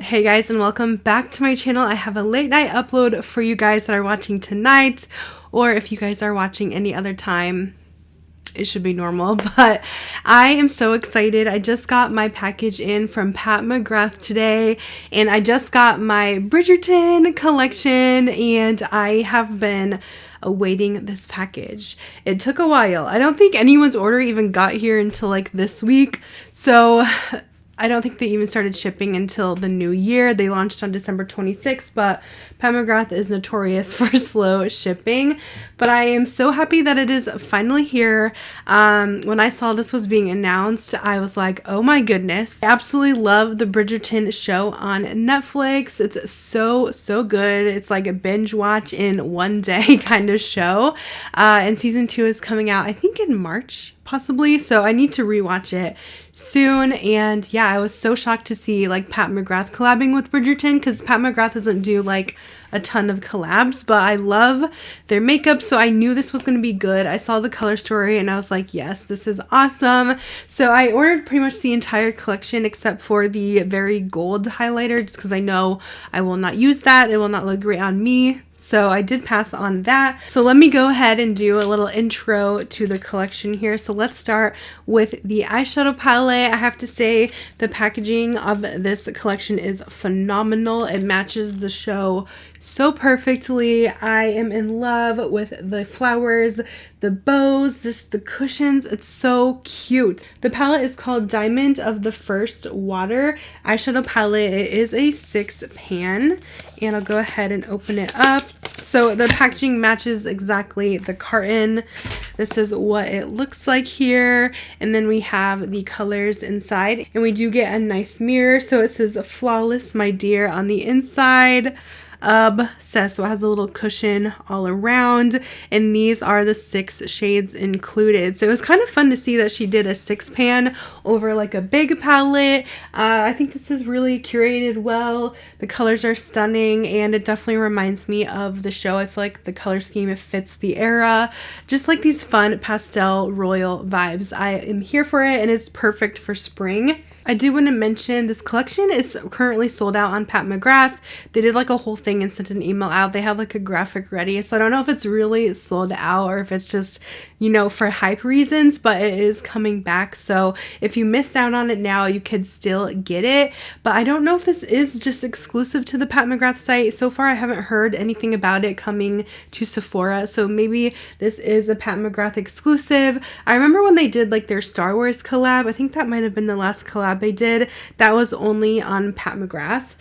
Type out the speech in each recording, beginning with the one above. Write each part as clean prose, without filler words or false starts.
Hey guys, and welcome back to my channel. I have a late night upload for you guys that are watching tonight, or if you guys are watching any other time, it should be normal. But I am so excited. I just got my package in from Pat McGrath today, and I just got my Bridgerton collection, and I have been awaiting this package. It took a while. I don't think anyone's order even got here until like this week, so I don't think they even started shipping until the new year. They launched on December 26th, but Pat McGrath is notorious for slow shipping. But I am so happy that it is finally here. When I saw this was being announced, I was like, oh my goodness. I absolutely love the Bridgerton show on Netflix. It's so good. It's like a binge watch in one day kind of show. And season 2 is coming out, I think in March, possibly, so I need to rewatch it soon. And yeah, I was so shocked to see like Pat McGrath collabing with Bridgerton, because Pat McGrath doesn't do like a ton of collabs, but I love their makeup, so I knew this was going to be good. I saw the color story and I was like, yes, this is awesome. So I ordered pretty much the entire collection except for the very gold highlighter, just because I know I will not use that. It will not look great on me. So I did pass on that. So let me go ahead and do a little intro to the collection here. So let's start with the eyeshadow palette. I have to say the packaging of this collection is phenomenal. It matches the show so perfectly. I am in love with the flowers, the bows, the cushions. It's so cute. The palette is called Diamond of the First Water eyeshadow palette. It is a 6-pan, and I'll go ahead and open it up. So the packaging matches exactly the carton. This is what it looks like here, and then we have the colors inside, and we do get a nice mirror. So it says "Flawless, my dear" on the inside. Obsessed. So it has a little cushion all around, and these are the 6 shades included. So it was kind of fun to see that she did a 6-pan over like a big palette. I think this is really curated well. The colors are stunning, and it definitely reminds me of the show. I feel like the color scheme, it fits the era. Just like these fun pastel royal vibes. I am here for it, and it's perfect for spring. I do want to mention this collection is currently sold out on Pat McGrath. They did like a whole thing and sent an email out. They had like a graphic ready, so I don't know if it's really sold out or if it's just, you know, for hype reasons, but it is coming back. So if you missed out on it now, you could still get it. But I don't know if this is just exclusive to the Pat McGrath site. So far I haven't heard anything about it coming to Sephora, so maybe this is a Pat McGrath exclusive. I remember when they did like their Star Wars collab, I think that might have been the last collab they did, that was only on Pat McGrath.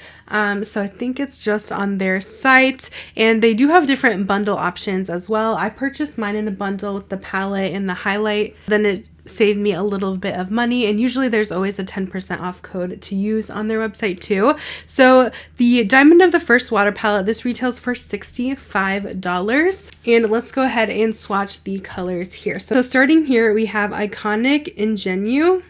So I think it's just on their site, and they do have different bundle options as well. I purchased mine in a bundle with the palette and the highlight, then it saved me a little bit of money, and usually there's always a 10% off code to use on their website too. So the Diamond of the First Water palette, this retails for $65, and let's go ahead and swatch the colors here. So starting here, we have Iconic Ingenue.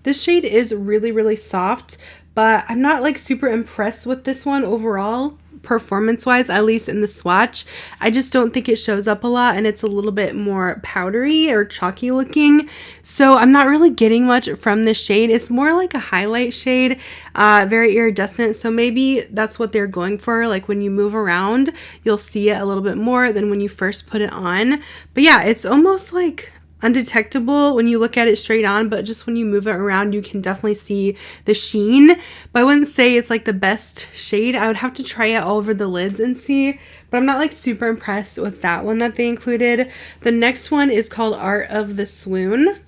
This shade is really soft, but I'm not like super impressed with this one overall, performance wise, at least in the swatch. I just don't think it shows up a lot, and it's a little bit more powdery or chalky looking, so I'm not really getting much from this shade. It's more like a highlight shade, very iridescent, so maybe that's what they're going for. Like when you move around, you'll see it a little bit more than when you first put it on. But yeah, it's almost like undetectable when you look at it straight on, but just when you move it around, you can definitely see the sheen. But I wouldn't say it's like the best shade. I would have to try it all over the lids and see, but I'm not like super impressed with that one that they included. The next one is called Art of the Swoon,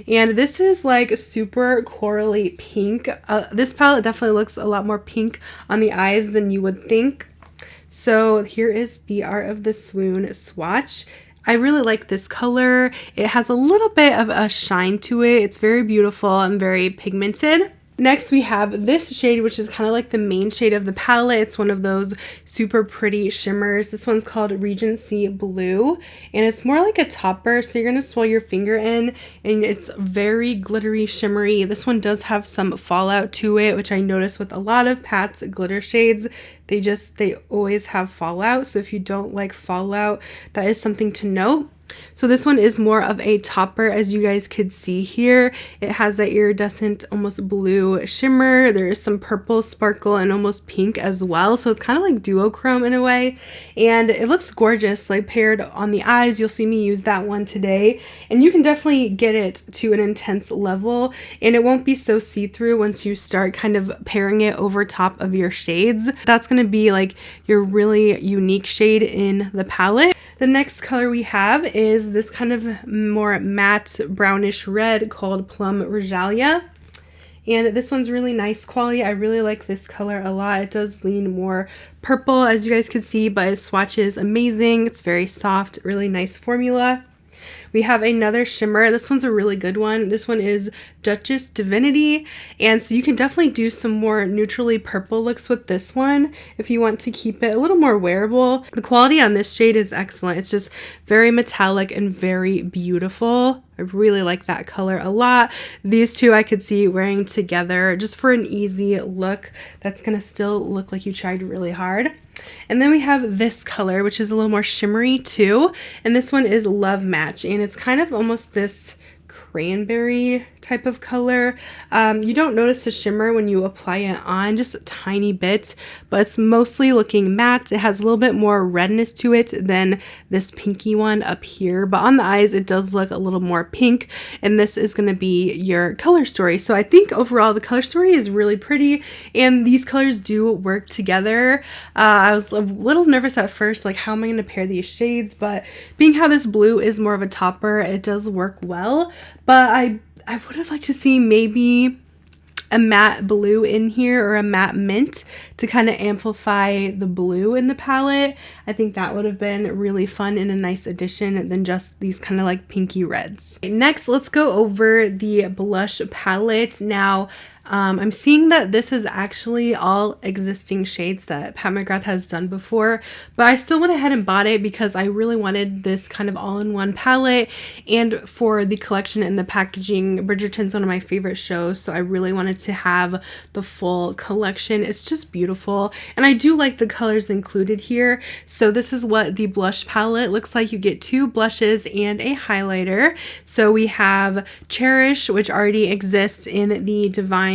and this is like super corally pink. This palette definitely looks a lot more pink on the eyes than you would think. So here is the Art of the Swoon swatch. I really like this color. It has a little bit of a shine to it. It's very beautiful and very pigmented. Next we have this shade, which is kind of like the main shade of the palette. It's one of those super pretty shimmers. This one's called Regency Blue, and it's more like a topper, so you're going to swirl your finger in, and it's very glittery, shimmery. This one does have some fallout to it, which I noticed with a lot of Pat's glitter shades. They always have fallout, so if you don't like fallout, that is something to note. So this one is more of a topper, as you guys could see here. It has that iridescent, almost blue shimmer. There is some purple sparkle and almost pink as well. So it's kind of like duochrome in a way. And it looks gorgeous, like paired on the eyes. You'll see me use that one today. And you can definitely get it to an intense level. And it won't be so see-through once you start kind of pairing it over top of your shades. That's going to be like your really unique shade in the palette. The next color we have is this kind of more matte brownish red called Plum Regalia. And this one's really nice quality. I really like this color a lot. It does lean more purple, as you guys can see, but it swatches amazing. It's very soft, really nice formula. We have another shimmer. This one's a really good one. This one is Duchess Divinity, and so you can definitely do some more neutrally purple looks with this one if you want to keep it a little more wearable. The quality on this shade is excellent. It's just very metallic and very beautiful. I really like that color a lot. These two I could see wearing together just for an easy look that's gonna still look like you tried really hard. And then we have this color, which is a little more shimmery too, and this one is Love Match, and it's kind of almost this cranberry type of color. You don't notice the shimmer when you apply it on, just a tiny bit, but it's mostly looking matte. It has a little bit more redness to it than this pinky one up here, but on the eyes it does look a little more pink, and this is going to be your color story. So I think overall the color story is really pretty, and these colors do work together. I was a little nervous at first, like how am I going to pair these shades, but being how this blue is more of a topper, it does work well. But I would have liked to see maybe a matte blue in here or a matte mint to kind of amplify the blue in the palette. I think that would have been really fun and a nice addition than just these kind of like pinky reds. Next, let's go over the blush palette. Now, I'm seeing that this is actually all existing shades that Pat McGrath has done before, but I still went ahead and bought it because I really wanted this kind of all-in-one palette, and for the collection and the packaging, Bridgerton's one of my favorite shows, so I really wanted to have the full collection. It's just beautiful, and I do like the colors included here. So this is what the blush palette looks like. You get 2 blushes and a highlighter. So we have Cherish, which already exists in the Divine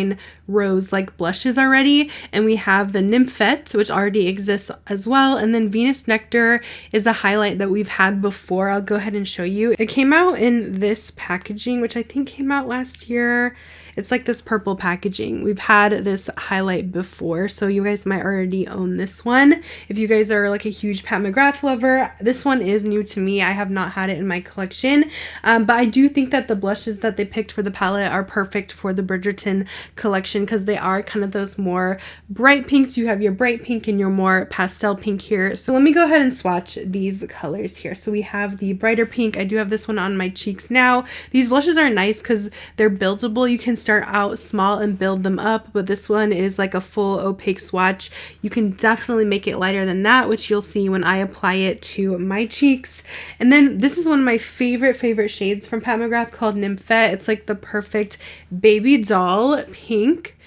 Rose like blushes already, and we have the Nymphette, which already exists as well, and then Venus Nectar is a highlight that we've had before. I'll go ahead and show you. It came out in this packaging, which I think came out last year. It's like this purple packaging. We've had this highlight before, so you guys might already own this one. If you guys are like a huge Pat McGrath lover, this one is new to me. I have not had it in my collection, but I do think that the blushes that they picked for the palette are perfect for the Bridgerton collection because they are kind of those more bright pinks. You have your bright pink and your more pastel pink here. So let me go ahead and swatch these colors here. So we have the brighter pink. I do have this one on my cheeks now. These blushes are nice because they're buildable. You can start out small and build them up, but this one is like a full opaque swatch. You can definitely make it lighter than that, which you'll see when I apply it to my cheeks. And then this is one of my favorite shades from Pat McGrath called Nymphette. It's like the perfect baby doll pink,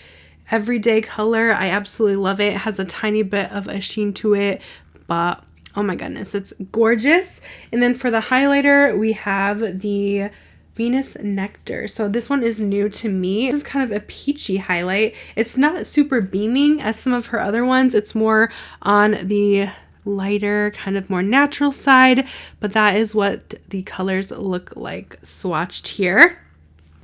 everyday color. I absolutely love it. It has a tiny bit of a sheen to it, but oh my goodness, it's gorgeous. And then for the highlighter, we have the Venus Nectar. So this one is new to me. This is kind of a peachy highlight. It's not super beaming as some of her other ones. It's more on the lighter, kind of more natural side, but that is what the colors look like swatched here.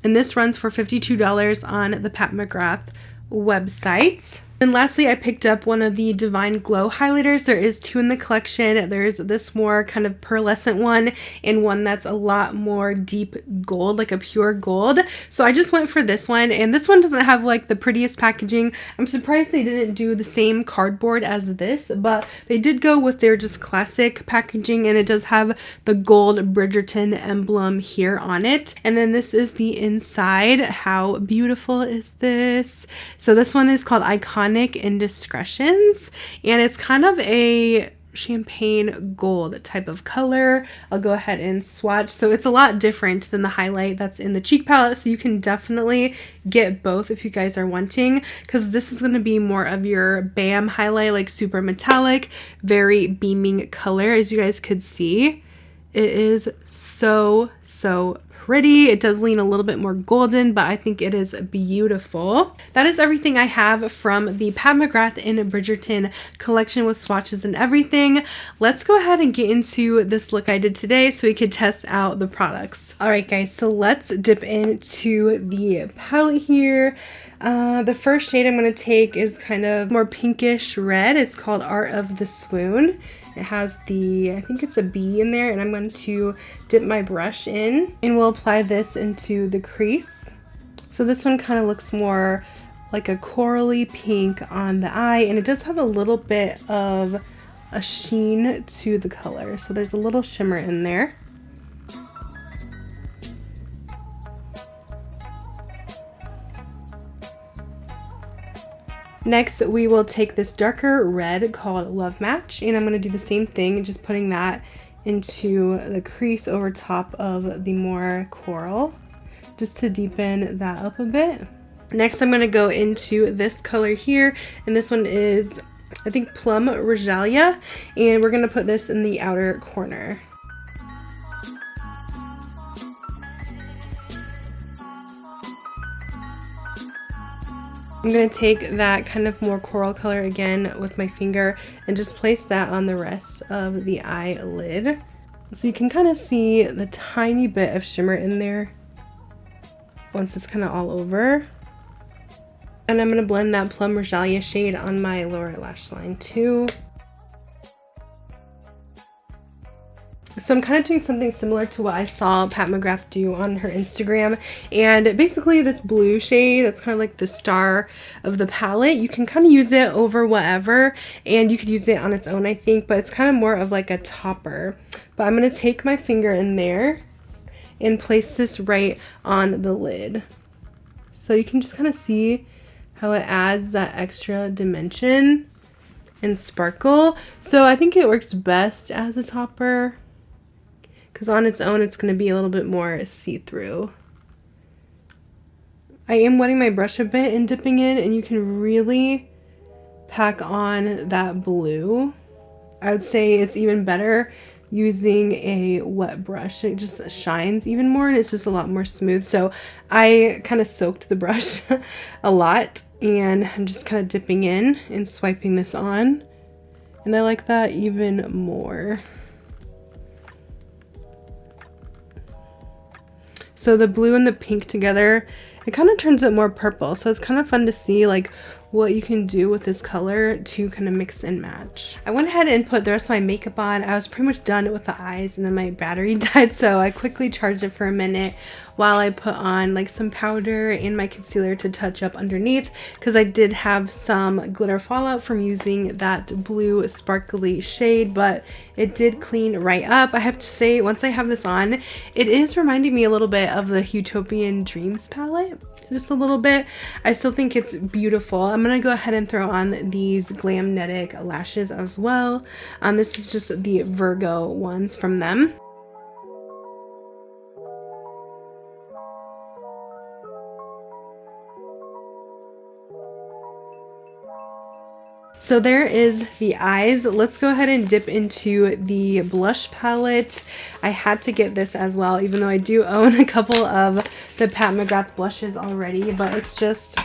And this runs for $52 on the Pat McGrath website. And lastly, I picked up one of the Divine Glow highlighters. There is 2 in the collection. There's this more kind of pearlescent one and one that's a lot more deep gold, like a pure gold. So I just went for this one, and this one doesn't have like the prettiest packaging. I'm surprised they didn't do the same cardboard as this, but they did go with their just classic packaging, and it does have the gold Bridgerton emblem here on it. And then this is the inside. How beautiful is this? So this one is called Iconic Indiscretions, and it's kind of a champagne gold type of color. I'll go ahead and swatch. So it's a lot different than the highlight that's in the cheek palette, so you can definitely get both if you guys are wanting, because this is going to be more of your BAM highlight, like super metallic, very beaming color, as you guys could see. It is so pretty. It does lean a little bit more golden, but I think it is beautiful. That is everything I have from the Pat McGrath in Bridgerton collection with swatches and everything. Let's go ahead and get into this look I did today so we could test out the products. Alright guys, so let's dip into the palette here. The first shade I'm going to take is kind of more pinkish red. It's called Art of the Swoon. It has the, I think it's a bee in there, and I'm going to dip my brush in and we'll apply this into the crease. So this one kind of looks more like a corally pink on the eye, and it does have a little bit of a sheen to the color. So there's a little shimmer in there. Next, we will take this darker red called Love Match, and I'm going to do the same thing, just putting that into the crease over top of the more coral, just to deepen that up a bit. Next, I'm going to go into this color here, and this one is, I think, Plum Regalia, and we're going to put this in the outer corner. I'm going to take that kind of more coral color again with my finger and just place that on the rest of the eyelid. So you can kind of see the tiny bit of shimmer in there once it's kind of all over. And I'm going to blend that Plum Regalia shade on my lower lash line too. So I'm kind of doing something similar to what I saw Pat McGrath do on her Instagram, and basically this blue shade that's kind of like the star of the palette, you can kind of use it over whatever, and you could use it on its own I think, but it's kind of more of like a topper. But I'm going to take my finger in there and place this right on the lid. So you can just kind of see how it adds that extra dimension and sparkle. So I think it works best as a topper, because on its own it's going to be a little bit more see-through. I am wetting my brush a bit and dipping in, and you can really pack on that blue. I would say it's even better using a wet brush. It just shines even more and it's just a lot more smooth. So I kind of soaked the brush a lot, and I'm just kind of dipping in and swiping this on, and I like that even more. So the blue and the pink together, it kind of turns it more purple. So it's kind of fun to see like what you can do with this color to kind of mix and match. I went ahead and put the rest of my makeup on. I was pretty much done with the eyes, and then my battery died, so I quickly charged it for a minute while I put on like some powder and my concealer to touch up underneath, because I did have some glitter fallout from using that blue sparkly shade, but it did clean right up. I have to say, once I have this on, it is reminding me a little bit of the Utopian Dreams palette. Just a little bit. I still think it's beautiful. I'm gonna go ahead and throw on these Glamnetic lashes as well. This is just the Virgo ones from them. So there is the eyes. Let's go ahead and dip into the blush palette. I had to get this as well, even though I do own a couple of the Pat McGrath blushes already, but it's just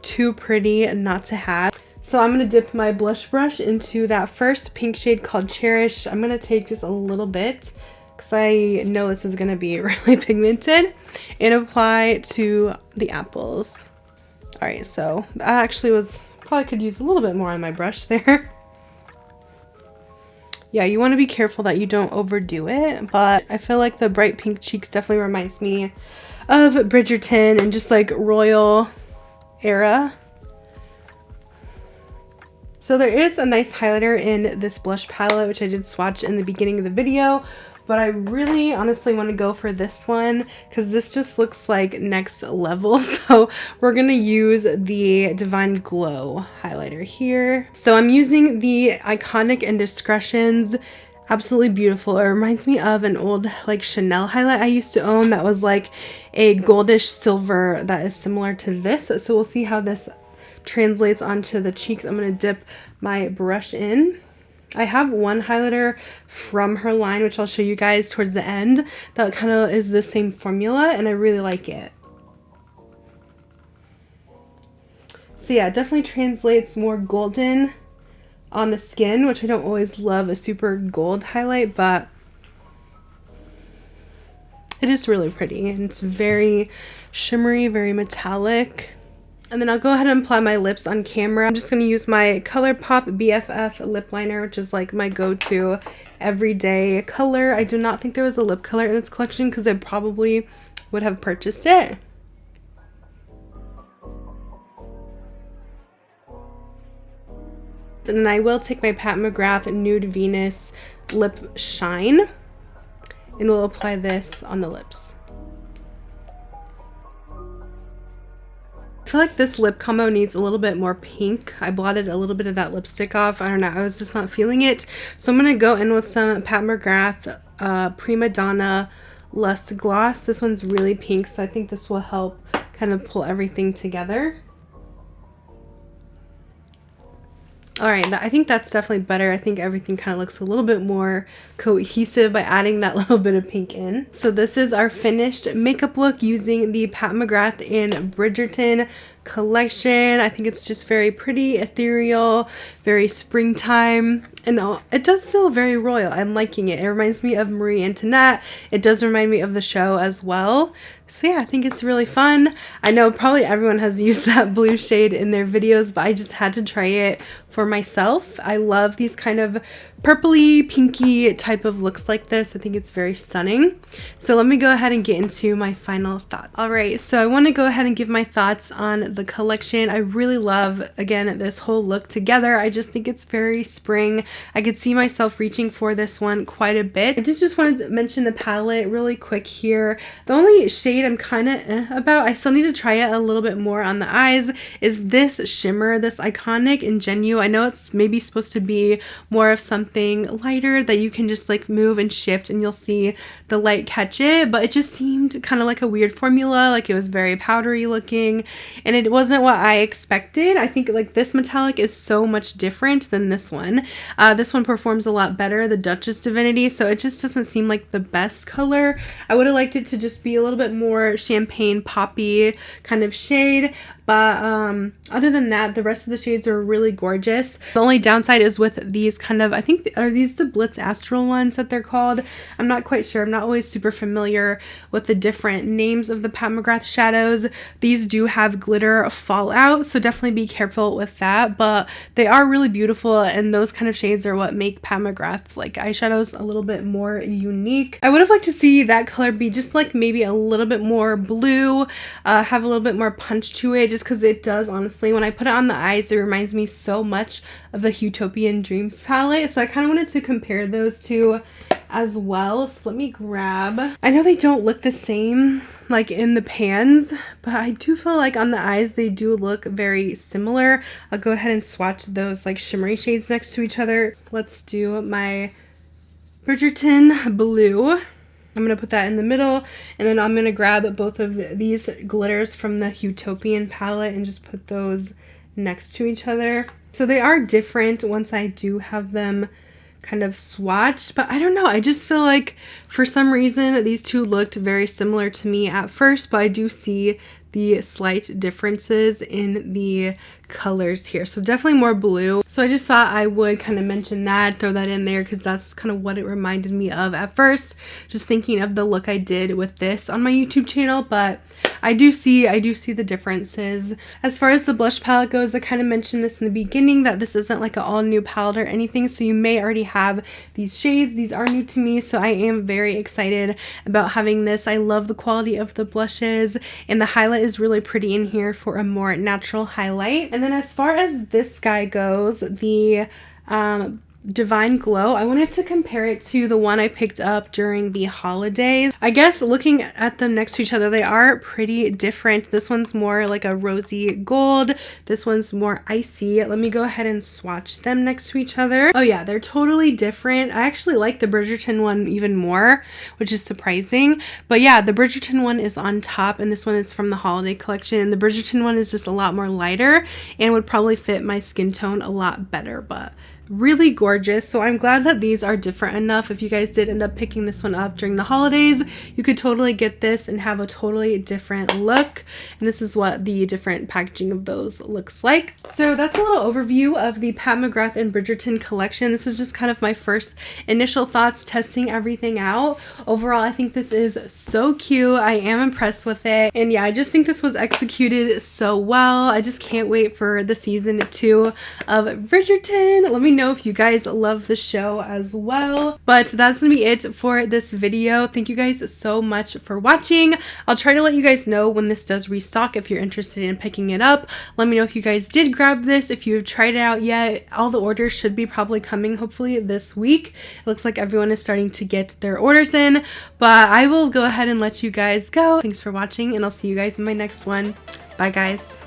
too pretty not to have. So I'm going to dip my blush brush into that first pink shade called Cherish. I'm going to take just a little bit, because I know this is going to be really pigmented, and apply to the apples. Alright, so that actually was... probably could use a little bit more on my brush there. Yeah, you want to be careful that you don't overdo it, but I feel like the bright pink cheeks definitely reminds me of Bridgerton and just like royal era. So there is a nice highlighter in this blush palette, which I did swatch in the beginning of the video, but I really honestly want to go for this one because this just looks like next level. So we're going to use the Divine Glow highlighter here. So I'm using the Iconic Indiscretions. Absolutely beautiful. It reminds me of an old like Chanel highlight I used to own that was like a goldish silver that is similar to this. So we'll see how this translates onto the cheeks. I'm going to dip my brush in I have one highlighter from her line, which I'll show you guys towards the end, that kind of is the same formula, and I really like it. So yeah, it definitely translates more golden on the skin, which I don't always love a super gold highlight, but it is really pretty, and it's very shimmery, very metallic. And then I'll go ahead and apply my lips on camera. I'm just going to use my ColourPop BFF lip liner, which is like my go-to everyday color. I do not think there was a lip color in this collection because I probably would have purchased it. And then I will take my Pat McGrath Nude Venus Lip Shine, and we'll apply this on the lips. I feel like this lip combo needs a little bit more pink. I blotted a little bit of that lipstick off. I don't know, I was just not feeling it. So I'm going to go in with some Pat McGrath Prima Donna Lust Gloss. This one's really pink, so I think this will help kind of pull everything together. Alright, I think that's definitely better. I think everything kind of looks a little bit more cohesive by adding that little bit of pink in. So this is our finished makeup look using the Pat McGrath in Bridgerton collection. I think it's just very pretty, ethereal, very springtime, and it does feel very royal. I'm liking it. It reminds me of Marie Antoinette. It does remind me of the show as well. So yeah, I think it's really fun. I know probably everyone has used that blue shade in their videos, but I just had to try it for myself. I love these kind of purpley, pinky type of looks like this. I think it's very stunning. So let me go ahead and get into my final thoughts. Alright, so I want to go ahead and give my thoughts on the collection. I really love, again, this whole look together. I just think it's very spring. I could see myself reaching for this one quite a bit. I just wanted to mention the palette really quick here. The only shade I'm kind of about, I still need to try it a little bit more on the eyes, is this shimmer, this Iconic Ingenue. I know it's maybe supposed to be more of something lighter that you can just like move and shift and you'll see the light catch it, but it just seemed kind of like a weird formula, like it was very powdery looking, and it wasn't what I expected. I think like this metallic is so much different than this one. This one performs a lot better, the Duchess Divinity, so it just doesn't seem like the best color. I would have liked it to just be a little bit more champagne poppy kind of shade, but other than that, the rest of the shades are really gorgeous. The only downside is with these kind of, I think, are these the Blitz Astral ones that they're called? I'm not quite sure. I'm not always super familiar with the different names of the Pat McGrath shadows. These do have glitter fallout, so definitely be careful with that, but they are really beautiful, and those kind of shades are what make Pat McGrath's like eyeshadows a little bit more unique. I would have liked to see that color be just like maybe a little bit more blue, have a little bit more punch to it, just because it does, honestly, when I put it on the eyes, it reminds me so much of the Utopian Dreams palette, so I kind of wanted to compare those two as well. So let me grab, I know they don't look the same like in the pans, but I do feel like on the eyes they do look very similar. I'll go ahead and swatch those like shimmery shades next to each other. Let's do my Bridgerton Blue. I'm going to put that in the middle, and then I'm going to grab both of these glitters from the Utopian palette and just put those next to each other. So they are different once I do have them kind of swatched, but I don't know, I just feel like for some reason these two looked very similar to me at first, but I do see the slight differences in the colors here, so definitely more blue. So I just thought I would kind of mention that, throw that in there, because that's kind of what it reminded me of at first, just thinking of the look I did with this on my YouTube channel. But I do see the differences. As far as the blush palette goes, I kind of mentioned this in the beginning, that this isn't like an all new palette or anything, so you may already have these shades. These are new to me, so I am very excited about having this. I love the quality of the blushes, and the highlight is really pretty in here for a more natural highlight. And then as far as this guy goes, the Divine Glow, I wanted to compare it to the one I picked up during the holidays. I guess looking at them next to each other, they are pretty different. This one's more like a rosy gold. This one's more icy. Let me go ahead and swatch them next to each other. Oh yeah, they're totally different. I actually like the Bridgerton one even more, which is surprising. But yeah, the Bridgerton one is on top, and this one is from the holiday collection. And the Bridgerton one is just a lot more lighter and would probably fit my skin tone a lot better, but really gorgeous. So I'm glad that these are different enough. If you guys did end up picking this one up during the holidays, you could totally get this and have a totally different look. And this is what the different packaging of those looks like. So that's a little overview of the Pat McGrath and Bridgerton collection. This is just kind of my first initial thoughts, testing everything out. Overall, I think this is so cute. I am impressed with it. And yeah, I just think this was executed so well. I just can't wait for the season 2 of Bridgerton. Let me know if you guys love the show as well. But that's gonna be it for this video. Thank you guys so much for watching. I'll try to let you guys know when this does restock if you're interested in picking it up. Let me know if you guys did grab this, if you've tried it out yet. All the orders should be probably coming hopefully this week. It looks like everyone is starting to get their orders in, but I will go ahead and let you guys go. Thanks for watching, and I'll see you guys in my next one. Bye guys.